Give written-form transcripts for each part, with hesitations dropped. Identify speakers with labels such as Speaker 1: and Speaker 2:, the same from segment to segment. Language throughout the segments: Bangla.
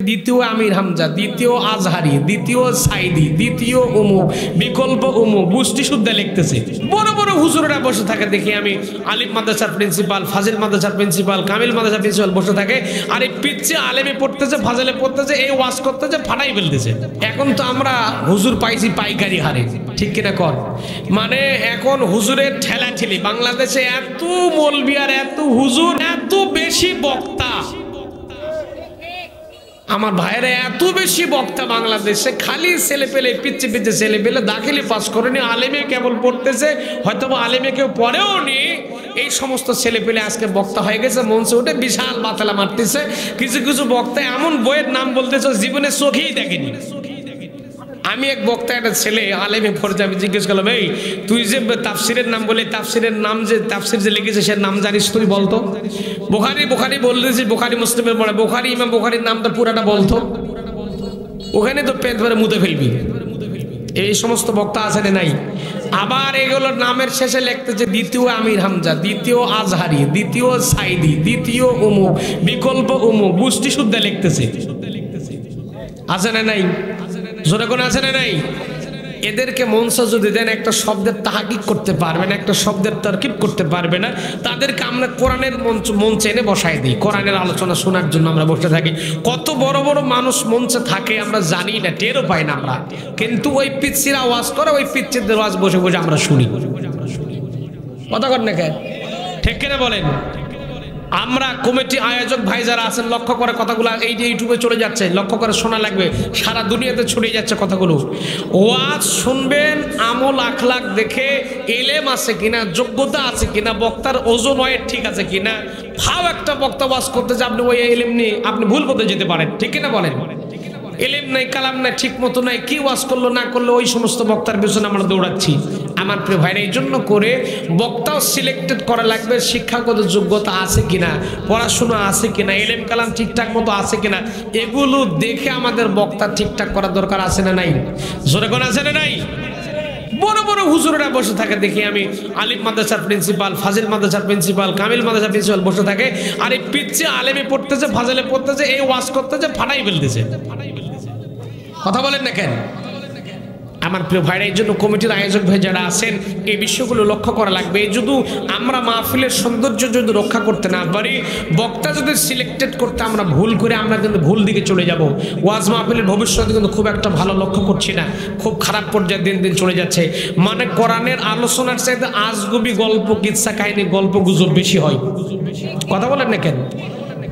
Speaker 1: দ্বিতীয় আমির হামজা, দ্বিতীয় আজহারি, দ্বিতীয় সাইদি, দ্বিতীয় অমুক, বিকল্প অমুক, গোষ্ঠী শুদ্ধা লিখতেছে। বড় বড় হুজুরেরা বসে থাকে দেখি আমি, আলিম মাদ্রাসার প্রিন্সিপাল, ফাজিল মাদ্রাসার প্রিন্সিপাল, কামিল মাদ্রাসার প্রিন্সিপাল বসে থাকে, আর এই পিচ্ছে আলেমে পড়তেছে, ফাজিলে পড়তেছে, এই ওয়াজ করতেছে, ফাটাই ফেলতেছে। এখন তো আমরা হুজুর পাইছি পাইকারি হারে, ঠিক কিনা কর? মানে এখন হুজুরের ঠেলা ঠেলি। বাংলাদেশে এত মৌলবি আর এত হুজুর, এত বেশি বক্তা, আমার ভাইয়েরা এত বেশি বক্তা বাংলাদেশে, খালি ছেলে পেলে পিচ্ছে পিচ্ছে ছেলে পেলে দাখিলি পাস করেনি, আলেমে কেবল পড়তেছে, হয়তো আলেমে কেউ পড়েও নি। এই সমস্ত ছেলে পেলে আজকে বক্তা হয়ে গেছে, মঞ্চে উঠে বিশাল বাতালা মারতেছে। কিছু কিছু বক্তা এমন বইয়ের নাম বলতেছে জীবনে চোখেই দেখেনি। আমি এক বক্তা, একটা ছেলে আলেমে পড়ছে, আমি জিজ্ঞেস করলাম, এই তুই যে তাফসিরের নাম বলে, তাফসিরের নাম যে তাফসির যে লিখেছে সে নাম জানিস তুই? বলতো। বুখারী বুখারী বলতেছি, বুখারী মুসলিমের পড়ে, বুখারী ইমাম বুখারীর নামটা পুরাটা বলতো। ওখানে তো পেট ভরে মুতে ফেলবি। এই সমস্ত বক্তা আছে না নাই? আবার এগুলোর নামের শেষে লিখতেছে দ্বিতীয় আমির হামজা, দ্বিতীয় আজহারি, দ্বিতীয় সাইদি, দ্বিতীয় অমুক, বিকল্প অমুক, গোষ্ঠী শুদ্ধা লিখতেছে। আছে না নাই? জোরে কোন আছে না নাই? এদেরকে মঞ্চ যদি দেন, একটা শব্দের তাহাকিক করতে পারবে না, একটা শব্দের তারকিব করতে পারবে না, তাদেরকে আমরা কোরআনের মঞ্চে এনে বসাই দিই, কোরআনের আলোচনা শোনার জন্য আমরা বসে থাকি। কত বড় বড় মানুষ মঞ্চে থাকে আমরা জানি না, টেরও পাই না আমরা, কিন্তু ওই পিচ্ছিরা ওয়াজ করে, ওই পিচ্ছিদের ওয়াজ বসে বসে আমরা শুনি। কথা কর না কেন? ঠিক কিনা বলেন? আমরা কমিটি আয়োজক ভাই যারা আছেন, লক্ষ্য করে কথাগুলো, এই যে ইউটিউবে চলে যাচ্ছে, লক্ষ্য করে শোনা লাগবে, সারা দুনিয়াতে ছড়িয়ে যাচ্ছে কথাগুলো। ওয়াজ শুনবেন, আমল আখলাক দেখে, এলেম আছে কিনা, যোগ্যতা আছে কিনা, বক্তার ওজন ওয়েট ঠিক আছে কিনা। ফাও একটা বক্তা ওয়াজ করতে যে আপনি ওই এলেম নিয়ে আপনি ভুল পথে যেতে পারেন, ঠিক কিনা বলেন? এলেম নাই, কালাম নাই, ঠিক মতো নাই, কি ওয়াজ করলো না করলো, ওই সমস্ত বক্তার পিছনে আমরা দৌড়াচ্ছি। আমার প্রিয় ভাইরা, এই জন্য করে বক্তাও সিলেক্টেড করা লাগবে, শিক্ষাগত যোগ্যতা আছে কিনা, পড়াশোনা আছে কিনা, এলেম কালাম ঠিকঠাক মতো আছে কিনা, এগুলো দেখে আমাদের বক্তা ঠিকঠাক করার দরকার আছে না নাই? জোরে কোন আছে না নাই? বড় বড় হুজুরেরা বসে থাকে দেখি আমি, আলিম মাদ্রাসার প্রিন্সিপাল, ফাজিল মাদ্রাসার প্রিন্সিপাল, কামিল মাদ্রাসার প্রিন্সিপাল বসে থাকে, আর এই পিচ্ছে আলেমে পড়তেছে, ফাজিলে পড়তেছে, এই ওয়াজ করতেছে, ফাটাই ফেলতেছে। কথা বলেন না কেন? আমার প্রিয় ভাইরা, এই জন্য কমিটির আয়োজক ভাই যারা আছেন, এই বিষয়গুলো লক্ষ্য করা লাগবে। যদি আমরা মাহফিলের সৌন্দর্য যদি রক্ষা করতে না পারি, বক্তা যদি সিলেক্টেড করতে আমরা ভুল করে, আমরা কিন্তু ভুল দিকে চলে যাব। ওয়াজ মাহফিলের ভবিষ্যতে কিন্তু খুব একটা ভালো লক্ষ্য করছি না, খুব খারাপ পর্যায়ে দিন দিন চলে যাচ্ছে। মানে কোরআনের আলোচনার চাইতে আজগুবি গল্প, কিচ্ছা কাহিনী, গল্প গুজব বেশি হয়। কথা বলেন না কেন?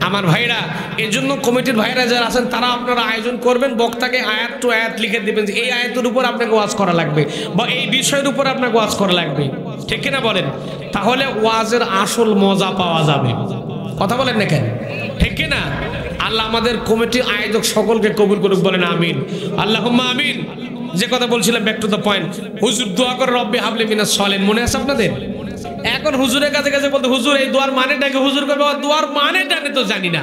Speaker 1: আমার ভাইরা, এই জন্য কমিটির ভাইরা যারা আছেন, তারা আপনারা আয়োজন করবেন, বক্তাকে আয়াত টু আয়াত লিখে দেবেন যে এই আয়াতের উপর আপনাকে ওয়াজ করা লাগবে, বা এই বিষয়ের উপর আপনাকে ওয়াজ করা লাগবে, ঠিক কিনা বলেন? তাহলে ওয়াজের আসল মজা পাওয়া যাবে। কথা বলেন না কেন? ঠিক কিনা? আল্লাহ আমাদের কমিটির আয়োজক সকলকে কবুল করুক, বলেন আমিন, আল্লাহুম্মা আমিন। যে কথা বলছিলাম, ব্যাক টু দ্য পয়েন্ট, হুজুর দোয়া করে রব্বি হাবলি মিনাস সালিহিন, মনে আছে আপনাদের? এখন হুজুরের কাছে কাছে বলতে, হুজুর এই দোয়ার মানেটাকে, হুজুর করবে দোয়ার মানেটা তো জানি না।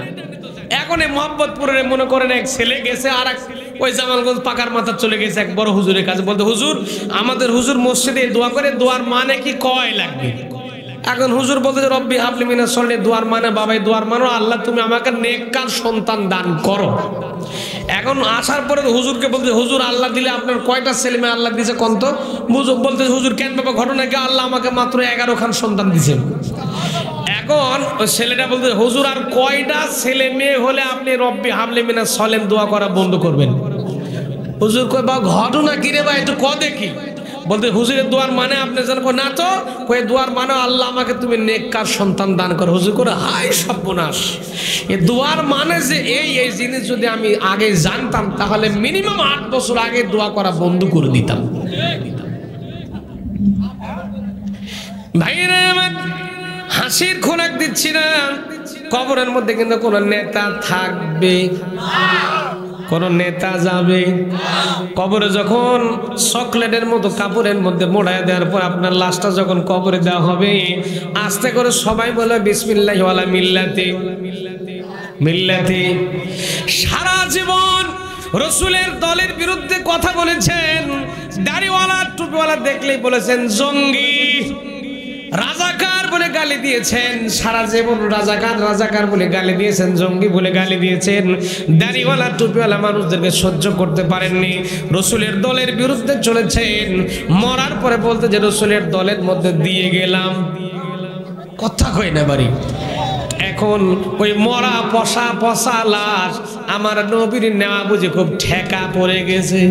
Speaker 1: এখন এই মোহাম্মদপুরের মনে করেন এক ছেলে গেছে, আর এক ওই জামালগঞ্জ পাকার মাথা চলে গেছে এক বড় হুজুরের কাছে, বলতে হুজুর আমাদের হুজুর মসজিদে দোয়া করে, দোয়ার মানে কি কয় লাগবে? এখন হুজুর বলতে রব্বি হাবলি মিনাস সালিহিন, দোয়ার মানে বাবাই দোয়ার মানো আল্লাহ তুমি আমাকে নেককার সন্তান দান করো। এখন আসার পরে হুজুরকে বলতে, হুজুর আল্লাহ দিলে আপনার কয়টা ছেলে মেয়ে আল্লাহ দিয়েছে কন্ত? বুঝুক বলতে, হুজুর কেন বাবা ঘটনা কি? আল্লাহ আমাকে মাত্র 11 খান সন্তান দিয়েছেন। এখন ওই ছেলেটা বলতে, হুজুর আর কয়টা ছেলে মেয়ে হলে আপনি রব্বি হাবলি মিনাস সালিহিন দোয়া করা বন্ধ করবেন? হুজুর কই বা ঘটনা কি রে ভাই, একটু ক দেখি। বলতে, হুজুরের দোয়ার মানে আপনি জানেন? না তো। কই দোয়ার মানে আল্লাহ আমাকে তুমি নেককার সন্তান দান করো। হুজুর করে হাই সর্বনাশ, এই দোয়ার মানে যে এই জিনিস যদি আমি আগে জানতাম, তাহলে মিনিমাম 8 বছর আগে দোয়া করা বন্ধ করে দিতাম। ভাইরা আমার, হাসির খোরাক দিচ্ছি না, কবরের মধ্যে কিন্তু কোন নেতা থাকবে, কোন নেতা যাবে কবরে। যখন চকলেটের মতো কাপড়ের মধ্যে মোড়ায় দেওয়ার পর আপনার লাশটা যখন কবরে দেওয়া হবে, আস্তে করে সবাই বলে বিসমিল্লাহি ওয়ালা মিল্লাতি মিল্লাতি। সারা জীবন রসুলের দলের বিরুদ্ধে কথা বলেছেন, দাড়িওয়ালা টুপিওয়ালা দেখলেই বলেছেন জঙ্গি। রাজাকার বলে গালি দিয়েছেন, সারা জীবন রাজাকার রাজাকার বলে গালি দিয়েছেন, জঙ্গি বলে গালি দিয়েছেন, দাড়িওয়ালা টুপিওয়ালা মানুষদেরকে সহ্য করতে পারেননি, রসুলের দলের বিরুদ্ধে চলেছেন, মরার পরে বলতে যে রসুলের দলের মধ্যে দিয়ে গেলাম, কথা কই না বাড়ি। এখন ওই মরা পশা পশা লাশ আমার নবীর নেওয়া বুঝে খুব ঠেকা পড়ে গেছে।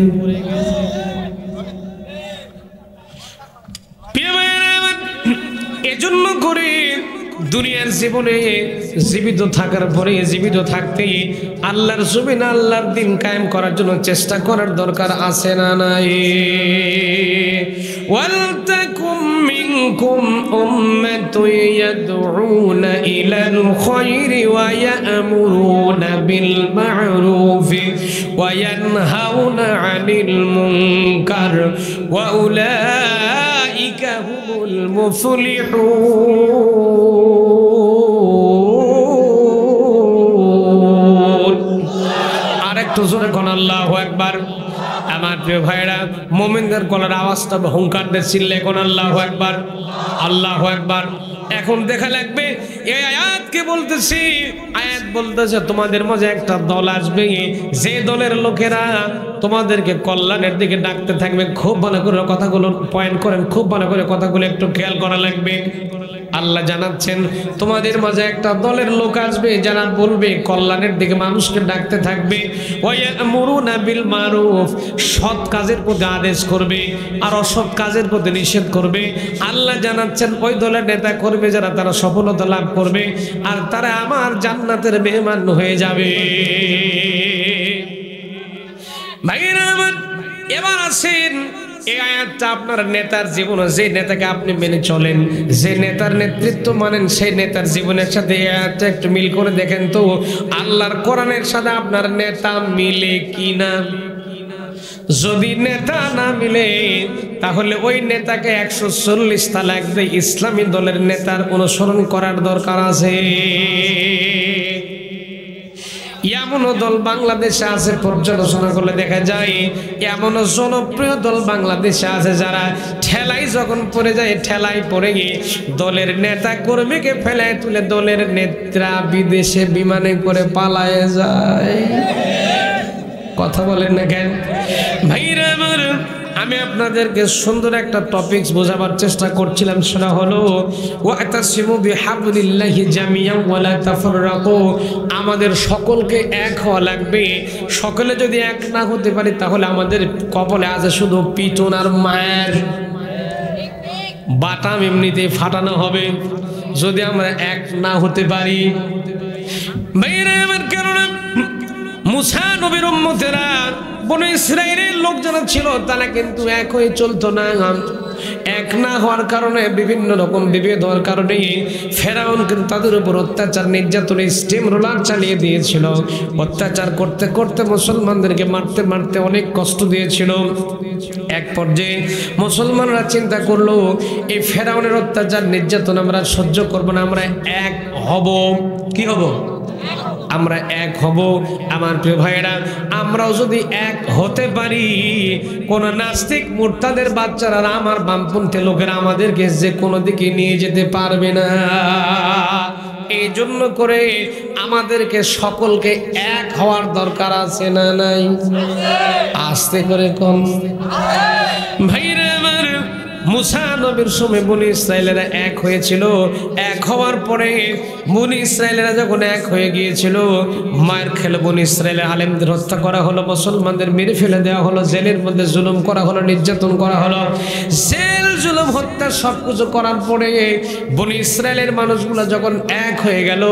Speaker 1: এজন্য করে দুনিয়ার জীবনে জীবিত থাকার পরে জীবিত থাকতেই আল্লাহর জমিন আল্লাহর দিন কায়েম করার জন্য চেষ্টা করার দরকার আছে না নাই? ওয়ালতাকুম মিনকুম উম্মাতুন ইয়াদউনা ইলাল খায়রি ওয়া ইয়া'মুরুনা বিল মা'রুফি ওয়া ইয়ানহাউনা আনিল মুনকার ওয়া উলাইকা হুমুল মুফলিহুন। আরেকটু জোরে কোন আল্লাহু আকবার। আমার প্রিয় ভাইরা, মুমিনদের গলার আওয়াজটা হুঙ্কার দিয়ে চিল্লে কোন আল্লাহু আকবার, আল্লাহু আকবার। এখন দেখা লাগবে এই আয়াতকে বলতেছি, আয়াত বলতেছে তোমাদের মাঝে একটা দল আসবে, যে দলের লোকেরা তোমাদেরকে কল্যাণের দিকে ডাকতে থাকবে। খুব ভালো করে কথাগুলো পয়েন্ট করেন, খুব ভালো করে কথাগুলো একটু খেয়াল করা লাগবে। আল্লাহ জানাচ্ছেন তোমাদের মাঝে একটা দলের লোক আসবে যারা বলবে কল্যাণের দিকে মানুষকে ডাকতে থাকবে, ওয়ায়ামুরুনা বিল মারুফ, সৎ কাজের প্রতি আদেশ করবে আর অসৎ কাজের প্রতি নিষেধ করবে। আল্লাহ জানাচ্ছেন ওই দলের নেতা করবে যারা, তারা সফলতা লাভ করবে আর তারা আমার জান্নাতের মেহমান হয়ে যাবে। ভাইরা আমার, এবার আসেন এই আয়াতটা আপনার নেতার জীবনে, যে নেতাকে আপনি মেনে চলেন, যে নেতার নেতৃত্ব মানেন, সেই নেতার জীবনের সাথে এই আয়াতটা একটু মিল করে দেখেন তো আল্লাহর কোরআনের সাথে আপনার নেতা মিলে কিনা। যদি নেতা না মিলে তাহলে ওই নেতাকে 140 তালাক দিয়ে ইসলামী দলের নেতার অনুসরণ করার দরকার আছে। এমনও দল বাংলাদেশে আছে, পর্যালোচনা করলে দেখা যায় এমনও জনপ্রিয় দল বাংলাদেশে আছে যারা ঠেলাই যখন পড়ে যায়, ঠেলাই পড়ে গিয়ে দলের নেতা কর্মীকে ফেলায় তুলে দলের নেতা বিদেশে বিমানে করে পালায় যায়। কথা বলেন না কেন ভাইরা আমার? আমি আপনাদেরকে সুন্দর একটা টপিকস বোঝাবার চেষ্টা করছিলাম, সেটা হলো ওয়াতাসিমু বিহাবলিল্লাহি জামিআন ওয়া লা তাফাররাকু। আমাদের সকলকে এক হওয়া লাগবে। সকলে যদি এক না হতে পারি তাহলে আমাদের কপালে আছে শুধু পিটন আর মায়ের বাটাম এমনিতেই ফাটানো হবে যদি আমরা এক না হতে পারি। ভাইরা আমার, কারণ মুসা নবীর উম্মতেরা বনি ইসরাইলের লোক যারা ছিল তারা কিন্তু এক হয়ে চলতো না। এক না হওয়ার কারণে বিভিন্ন রকম বিভেদ হওয়ার কারণে ফেরাউন কিন্তু তাদের উপর অত্যাচার নির্যাতনে স্টিম রোলার চালিয়ে দিয়েছিল। অত্যাচার করতে করতে মুসলমানদেরকে মারতে মারতে অনেক কষ্ট দিয়েছিল। এক পর্যায়ে মুসলমানরা চিন্তা করলো এই ফেরাউনের অত্যাচার নির্যাতন আমরা সহ্য করব না, আমরা এক হব। কি হব? আমরা এক হব। আমার প্রিয় ভাইয়েরা, আমরাও যদি এক হতে পারি, কোন নাস্তিক মুরতাদের বাচ্চারা আমার বামপন্থী লোকেরা আমাদেরকে যে কোনো দিকে নিয়ে যেতে পারবে না। এই জন্য করে আমাদেরকে সকলকে এক হওয়ার দরকার আছে না নাই? আস্তে করে কম ভাইরা আমার, মুসা নবীর সময় বনি ইসরাইলেরা এক হয়েছিল। এক হওয়ার পরে বনি ইসরাইলেরা যখন এক হয়ে গিয়েছিল, মায়ের খেলে বনি ইসরাইলের আলেমদের হত্যা করা হলো, মুসলমানদের মেরে ফেলে দেওয়া হলো, জেলের মধ্যে জুলুম করা হলো, নির্যাতন করা হলো। জেল জুলুম হত্যা সবকিছু করার পরে বনি ইসরাইলের মানুষগুলো যখন এক হয়ে গেল,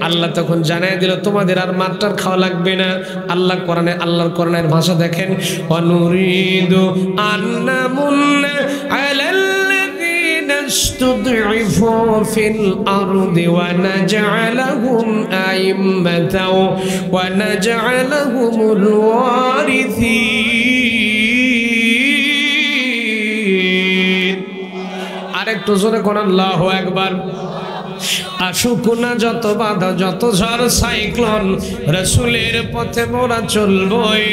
Speaker 1: আল্লাহ তখন জানায় দিল তোমাদের আর মারটার খাওয়া লাগবে না। আল্লাহর কোরআনের ভাষা দেখেন, অনুরিদু আন্নামুন্না আলাল্লাযীনা ইসতুদঈফু ফিল আরদি ওয়া নাজআলাহুম আইম্মাতাও ওয়া নাজআলাহুমুল ওয়ারিসিন। আরেকটু জোরে কোন আল্লাহু আকবার। আসুক না যত বাধা যত ঝড় সাইক্লোন, রসুলের পথে মোরা চলবই,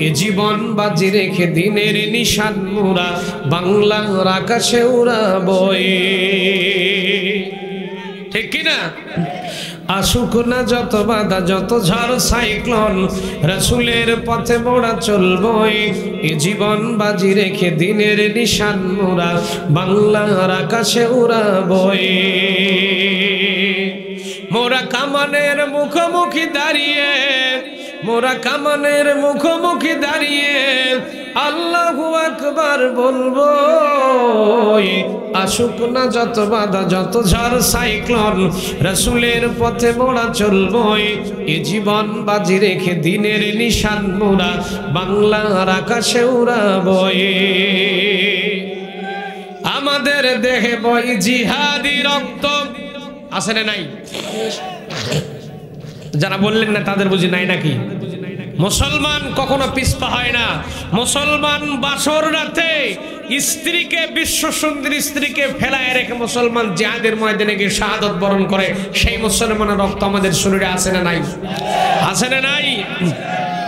Speaker 1: এ জীবন বাজি রেখে দিনের নিশান মোরা বাংলার আকাশে উড়াবই। ঠিক কিনা? আসুক না যত বাধা যত ঝড় সাইক্লোন, রসুলের পথে মোরা চলবই, এ জীবন বাজি রেখে দিনের নিশান মোরা বাংলার আকাশে উড়াবই। মোরা কামানের মুখোমুখি দাঁড়িয়ে, মোরা কামানের মুখোমুখি দাঁড়িয়ে আল্লাহু আকবার বলবো। আসুক না যত বাধা যত ঝড় সাইক্লোন, রসুলের পথে মোরা চলবই, এ জীবন বাজি রেখে দিনের নিশান মোরা বাংলার আকাশে উড়াবই। আমাদের দেহে বই জিহাদি রক্ত, আছে না নাই? যারা বললেন না তাদের বুঝি নাই নাকি? মুসলমান কখনো পিছপা হয় না। মুসলমান বাসর রাতে স্ত্রীকে, বিশ্ব সুন্দরী স্ত্রীকে ফেলায় রেখে মুসলমান জিহাদের ময়দানে গিয়ে শাহাদত বরণ করে। সেই মুসলমানের রক্ত আমাদের শরীরে আছে না নাই? আছে না নাই?